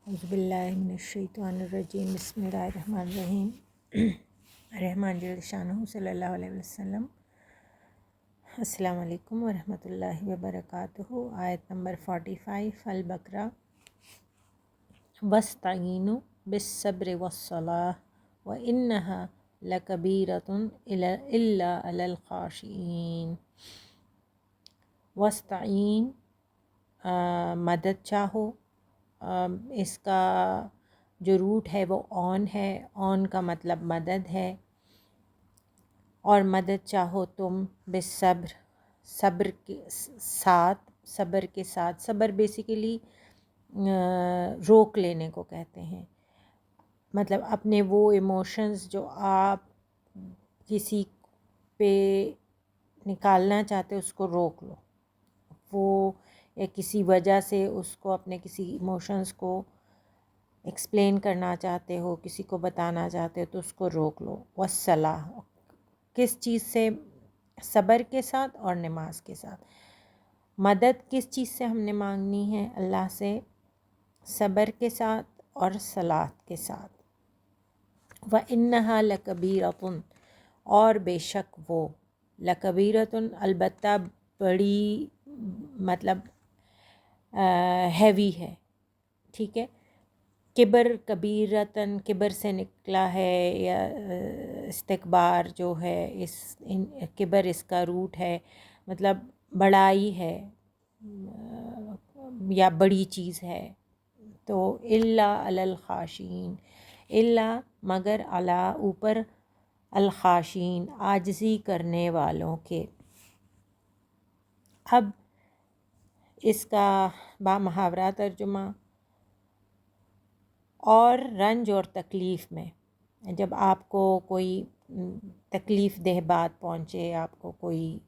اعوذ باللہ من الشیطان الرجیم بسم اللہ الرحمن الرحیم رحمٰن جل شانہ صلی اللہ علیہ وسلم۔ السلام علیکم ورحمۃ اللہ وبرکاتہ۔ آیت نمبر 45 البقرہ۔ وَاسْتَعِینُوا بِالصَّبْرِ وَالصَّلَاةِ وَإِنَّهَا لَکَبِیرَۃٌ إِلَّا عَلَى الْخَاشِعِینَ۔ وَاسْتَعِین، مدد چاہو۔ اس کا جو روٹ ہے وہ اون ہے، اون کا مطلب مدد ہے، اور مدد چاہو تم بالصبر، صبر کے ساتھ، صبر کے ساتھ۔ صبر بیسیکلی روک لینے کو کہتے ہیں، مطلب اپنے وہ ایموشنز جو آپ کسی پہ نکالنا چاہتے اس کو روک لو، وہ یا کسی وجہ سے اس کو، اپنے کسی ایموشنز کو ایکسپلین کرنا چاہتے ہو، کسی کو بتانا چاہتے ہو تو اس کو روک لو۔ والصلاۃ، کس چیز سے؟ صبر کے ساتھ اور نماز کے ساتھ۔ مدد کس چیز سے ہم نے مانگنی ہے؟ اللہ سے، صبر کے ساتھ اور صلاۃ کے ساتھ۔ وَإِنَّهَا لَكَبِیرَةٌ، اور بے شک وہ، لَكَبِیرَةٌ البتہ بڑی، مطلب ہیوی ہے، ٹھیک ہے۔ کبر، کبیرتاً کبر سے نکلا ہے، یا استکبار جو ہے، کبر اس کا روٹ ہے، مطلب بڑائی ہے یا بڑی چیز ہے۔ تو الا علی الخاشعین، الا مگر، علی اوپر، الخاشعین عاجزی کرنے والوں کے۔ اب اس کا بامحاورہ ترجمہ، اور رنج اور تکلیف میں، جب آپ کو کوئی تکلیف دہ بات پہنچے، آپ کو کوئی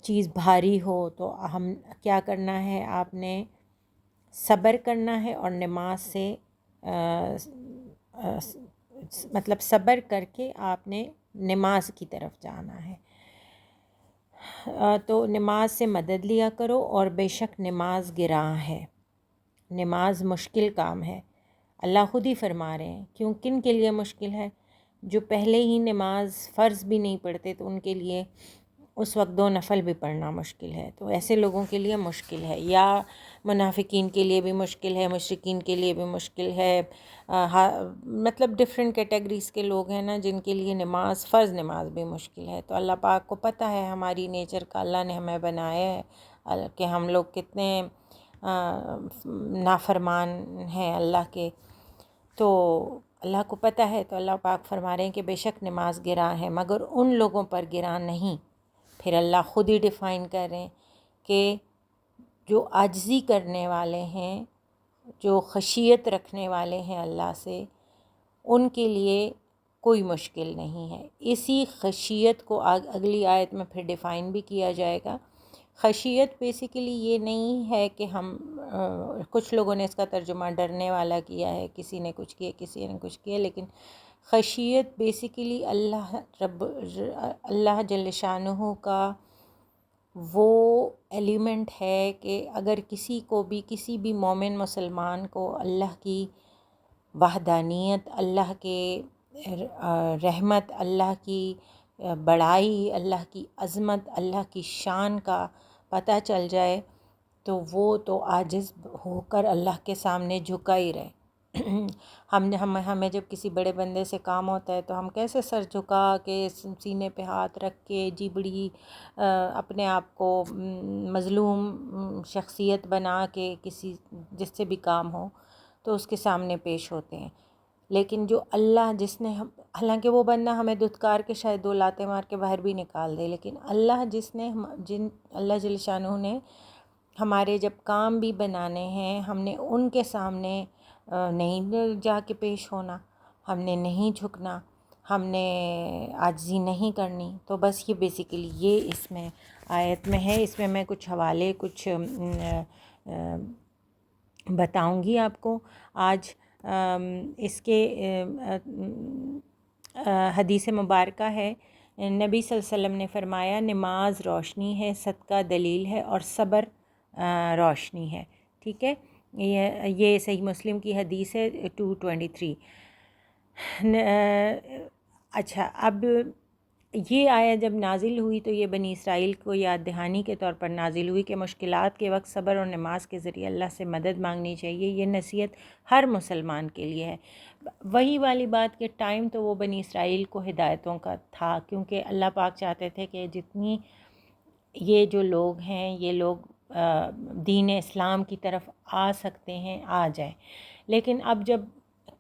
چیز بھاری ہو، تو ہم کیا کرنا ہے؟ آپ نے صبر کرنا ہے، اور نماز سے مطلب صبر کر کے آپ نے نماز کی طرف جانا ہے۔ تو نماز سے مدد لیا کرو، اور بے شک نماز گراں ہے، نماز مشکل کام ہے۔ اللہ خود ہی فرما رہے ہیں، کیوں، کن کے لیے مشکل ہے؟ جو پہلے ہی نماز فرض بھی نہیں پڑھتے تو ان کے لیے اس وقت 2 نفل بھی پڑھنا مشکل ہے، تو ایسے لوگوں کے لیے مشکل ہے، یا منافقین کے لیے بھی مشکل ہے، مشرکین کے لیے بھی مشکل ہے، مطلب ڈفرینٹ کیٹیگریز کے لوگ ہیں نا، جن کے لیے نماز، فرض نماز بھی مشکل ہے۔ تو اللہ پاک کو پتہ ہے ہماری نیچر کا، اللہ نے ہمیں بنایا ہے کہ ہم لوگ کتنے نافرمان ہیں اللہ کے، تو اللہ کو پتہ ہے۔ تو اللہ پاک فرما رہے ہیں کہ بے شک نماز گراں ہے، مگر ان لوگوں پر گراں نہیں۔ پھر اللہ خود ہی ڈیفائن کر رہے ہیں کہ جو عاجزی کرنے والے ہیں، جو خشیت رکھنے والے ہیں اللہ سے، ان کے لیے کوئی مشکل نہیں ہے۔ اسی خشیت کو اگلی آیت میں پھر ڈیفائن بھی کیا جائے گا۔ خشیت بیسیکلی یہ نہیں ہے کہ ہم، کچھ لوگوں نے اس کا ترجمہ ڈرنے والا کیا ہے، کسی نے کچھ کیا، کسی نے کچھ کیا، لیکن خشیت بیسیکلی اللہ جل شانہ کا وہ ایلیمنٹ ہے کہ اگر کسی کو بھی، کسی بھی مومن مسلمان کو اللہ کی وحدانیت، اللہ کے رحمت، اللہ کی بڑائی، اللہ کی عظمت، اللہ کی شان کا پتہ چل جائے، تو وہ تو عاجز ہو کر اللہ کے سامنے جھکا ہی رہے۔ ہمیں جب کسی بڑے بندے سے کام ہوتا ہے تو ہم کیسے سر جھکا کے، سینے پہ ہاتھ رکھ کے، جی بڑی اپنے آپ کو مظلوم شخصیت بنا کے کسی جس سے بھی کام ہو تو اس کے سامنے پیش ہوتے ہیں۔ لیکن جو اللہ، جس نے حالانکہ وہ بندہ ہمیں دھتکار کے شاید 2 لاتیں مار کے باہر بھی نکال دے، لیکن اللہ جس نے، اللہ جل شانہ نے ہمارے جب کام بھی بنانے ہیں، ہم نے ان کے سامنے نہیں جا کے پیش ہونا، ہم نے نہیں جھکنا، ہم نے عاجزی نہیں کرنی۔ تو بس یہ بیسیکلی یہ اس میں آیت میں ہے۔ اس میں میں کچھ حوالے کچھ بتاؤں گی آپ کو آج۔ اس کے حدیث مبارکہ ہے، نبی صلی اللہ علیہ وسلم نے فرمایا، نماز روشنی ہے، صدقہ دلیل ہے، اور صبر روشنی ہے، ٹھیک ہے۔ یہ صحیح مسلم کی حدیث ہے 223۔ اچھا، اب یہ آیت جب نازل ہوئی تو یہ بنی اسرائیل کو یاد دہانی کے طور پر نازل ہوئی کہ مشکلات کے وقت صبر اور نماز کے ذریعے اللہ سے مدد مانگنی چاہیے۔ یہ نصیحت ہر مسلمان کے لیے ہے۔ وہی والی بات کہ ٹائم تو وہ بنی اسرائیل کو ہدایتوں کا تھا، کیونکہ اللہ پاک چاہتے تھے کہ جتنی یہ جو لوگ ہیں یہ لوگ دین اسلام کی طرف آ سکتے ہیں آ جائیں، لیکن اب جب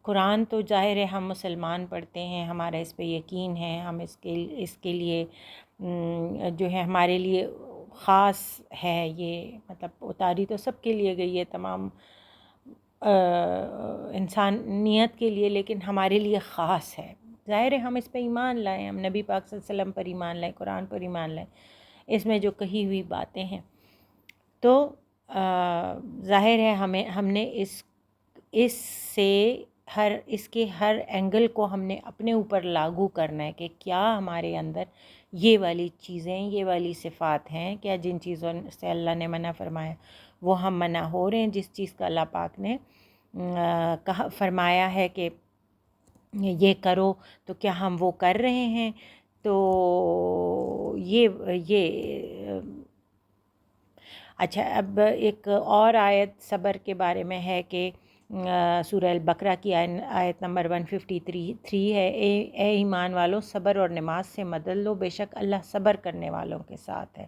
قرآن تو ظاہر ہے ہم مسلمان پڑھتے ہیں، ہمارا اس پہ یقین ہے، ہم اس کے لیے جو ہے ہمارے لیے خاص ہے، یہ مطلب اتاری تو سب کے لیے گئی ہے، تمام انسانیت کے لیے، لیکن ہمارے لیے خاص ہے۔ ظاہر ہے ہم اس پہ ایمان لائیں، ہم نبی پاک صلی اللہ علیہ وسلم پر ایمان لائیں، قرآن پر ایمان لائیں، اس میں جو کہی ہوئی باتیں ہیں، تو ظاہر ہے ہم نے اس سے اس کے ہر اینگل کو ہم نے اپنے اوپر لاگو کرنا ہے کہ کیا ہمارے اندر یہ والی چیزیں، یہ والی صفات ہیں، کیا جن چیزوں سے اللہ نے منع فرمایا وہ ہم منع ہو رہے ہیں، جس چیز کا اللہ پاک نے کہا فرمایا ہے کہ یہ کرو تو کیا ہم وہ کر رہے ہیں۔ تو یہ اچھا، اب ایک اور آیت صبر کے بارے میں ہے کہ سورہ البقرہ کی آیت نمبر 153 ہے، اے ایمان والو صبر اور نماز سے مدد لو، بے شک اللہ صبر کرنے والوں کے ساتھ ہے۔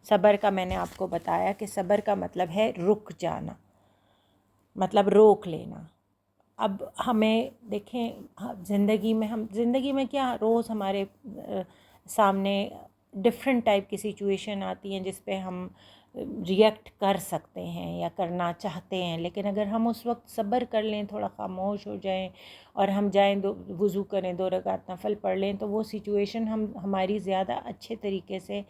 صبر کا میں نے آپ کو بتایا کہ صبر کا مطلب ہے رک جانا، مطلب روک لینا۔ اب ہمیں دیکھیں زندگی میں کیا روز ہمارے سامنے ڈفرینٹ ٹائپ کی سچویشن آتی ہیں جس پہ ہم ریئیکٹ کر سکتے ہیں یا کرنا چاہتے ہیں، لیکن اگر ہم اس وقت صبر کر لیں، تھوڑا خاموش ہو جائیں اور ہم جائیں وضو کریں، 2 رکعت نفل پڑھ لیں، تو وہ سچویشن ہماری زیادہ اچھے طریقے سے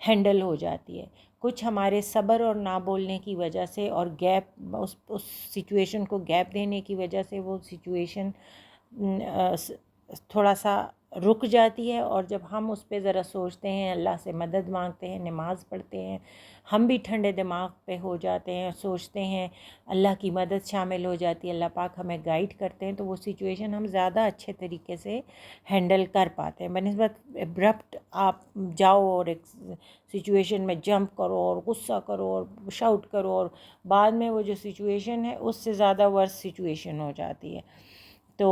ہینڈل ہو جاتی ہے۔ کچھ ہمارے صبر اور نہ بولنے کی وجہ سے اور گیپ اس سچویشن کو گیپ دینے کی وجہ سے وہ سچویشن تھوڑا سا رک جاتی ہے، اور جب ہم اس پہ ذرا سوچتے ہیں، اللہ سے مدد مانگتے ہیں، نماز پڑھتے ہیں، ہم بھی ٹھنڈے دماغ پہ ہو جاتے ہیں، سوچتے ہیں، اللہ کی مدد شامل ہو جاتی ہے، اللہ پاک ہمیں گائیڈ کرتے ہیں، تو وہ سچویشن ہم زیادہ اچھے طریقے سے ہینڈل کر پاتے ہیں، بنسبت ابرپٹ آپ جاؤ اور ایک سچویشن میں جمپ کرو اور غصہ کرو اور شاؤٹ کرو، اور بعد میں وہ جو سچویشن ہے اس سے زیادہ ورس سچویشن ہو جاتی ہے۔ تو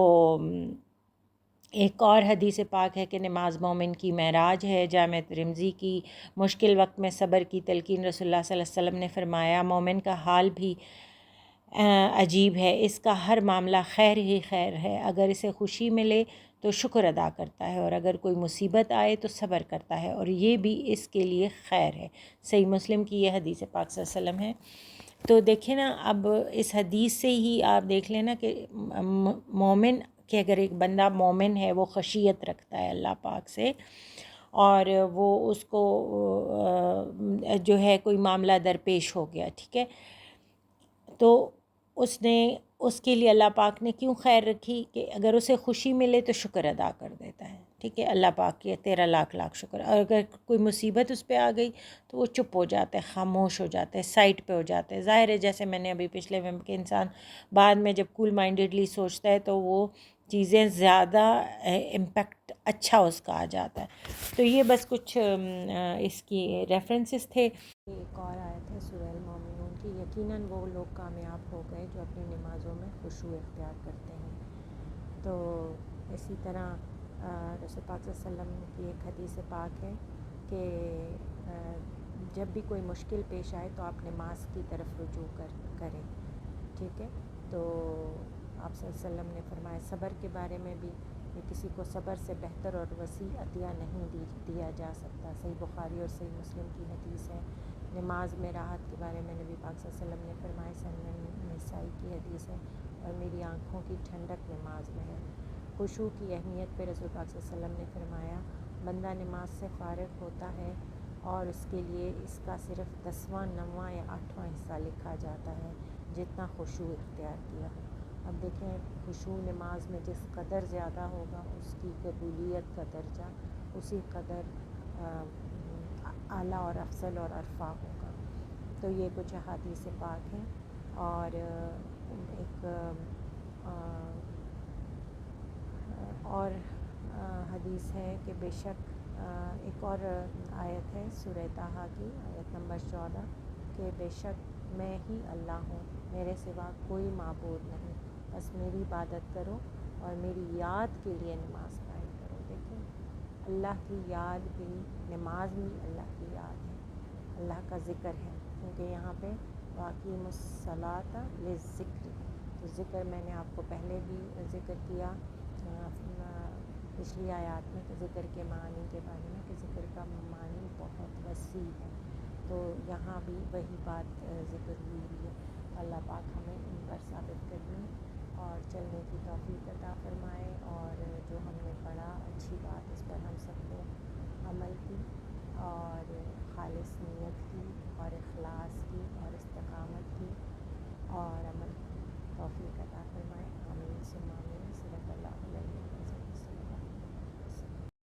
ایک اور حدیث پاک ہے کہ نماز مومن کی معراج ہے، جامع ترمذی کی۔ مشکل وقت میں صبر کی تلقین رسول اللہ صلی اللہ علیہ وسلم نے فرمایا، مومن کا حال بھی عجیب ہے، اس کا ہر معاملہ خیر ہی خیر ہے، اگر اسے خوشی ملے تو شکر ادا کرتا ہے، اور اگر کوئی مصیبت آئے تو صبر کرتا ہے، اور یہ بھی اس کے لیے خیر ہے۔ صحیح مسلم کی یہ حدیث پاک صلی اللہ علیہ وسلم ہے۔ تو دیکھیں نا، اب اس حدیث سے ہی آپ دیکھ لینا کہ مومن کہ اگر ایک بندہ مومن ہے، وہ خشیت رکھتا ہے اللہ پاک سے، اور وہ اس کو جو ہے کوئی معاملہ درپیش ہو گیا، ٹھیک ہے، تو اس کے لیے اللہ پاک نے کیوں خیر رکھی کہ اگر اسے خوشی ملے تو شکر ادا کر دیتا ہے، ٹھیک ہے، اللہ پاک کے 13 لاکھ شکر، اور اگر کوئی مصیبت اس پہ آ گئی تو وہ چپ ہو جاتا ہے، خاموش ہو جاتا ہے، سائڈ پہ ہو جاتا ہے۔ ظاہر ہے جیسے میں نے ابھی پچھلے میں کہ انسان بعد میں جب کول مائنڈڈلی سوچتا ہے تو وہ چیزیں زیادہ امپیکٹ اچھا اس کا آ جاتا ہے۔ تو یہ بس کچھ اس کی ریفرنسز تھے۔ ایک اور آیت ہے سورہ المومنون کی، یقیناً وہ لوگ کامیاب ہو گئے جو اپنی نمازوں میں خشوع اختیار کرتے ہیں۔ تو اسی طرح رسول پاک صلی اللہ علیہ وسلم کی ایک حدیث پاک ہے کہ جب بھی کوئی مشکل پیش آئے تو آپ نماز کی طرف رجوع کریں، ٹھیک ہے۔ تو آپ صلی اللہ علیہ وسلم نے فرمایا صبر کے بارے میں بھی کہ کسی کو صبر سے بہتر اور وسیع عطیہ نہیں دیا جا سکتا۔ صحیح بخاری اور صحیح مسلم کی حدیث ہے۔ نماز میں راحت کے بارے میں نبی پاک صلی اللہ علیہ وسلم نے فرمایا، سنن نسائی کی حدیث ہے، اور میری آنکھوں کی ٹھنڈک نماز میں ہے۔ خشوع کی اہمیت پہ رسول پاک صلی اللہ علیہ وسلم نے فرمایا، بندہ نماز سے فارغ ہوتا ہے اور اس کے لیے اس کا صرف 10واں، 9واں یا 8واں حصہ لکھا جاتا ہے جتنا خشوع اختیار کیا ہو۔ اب دیکھیں خشوع نماز میں جس قدر زیادہ ہوگا اس کی قبولیت کا درجہ اسی قدر اعلیٰ اور افضل اور ارفع ہوگا۔ تو یہ کچھ احادیث پاک ہیں، اور ایک اور حدیث ہے کہ بے شک ایک اور آیت ہے سورہ طٰہٰ کی آیت نمبر 14 کہ بے شک میں ہی اللہ ہوں، میرے سوا کوئی معبود نہیں، بس میری عبادت کرو اور میری یاد کے لیے نماز قائم کرو۔ دیکھیں اللہ کی یاد بھی، نماز بھی اللہ کی یاد ہے، اللہ کا ذکر ہے، کیونکہ یہاں پہ وَأَقِیمُوا الصَّلَاةَ لِلذِّکْرِ، تو ذکر میں نے آپ کو پہلے بھی ذکر کیا پچھلی آیات میں، کہ ذکر کے معنی کے بارے میں، کہ ذکر کا معنی بہت وسیع ہے، تو یہاں بھی وہی بات ذکر ہوئی ہے۔ اللہ پاک ہمیں ان پر ثابت کرنے اور چلنے کی توفیق عطا فرمائے، اور جو ہم نے پڑھا اچھی بات، اس پر ہم سب کو عمل کی اور خالص نیت کی اور اخلاص کی اور استقامت کی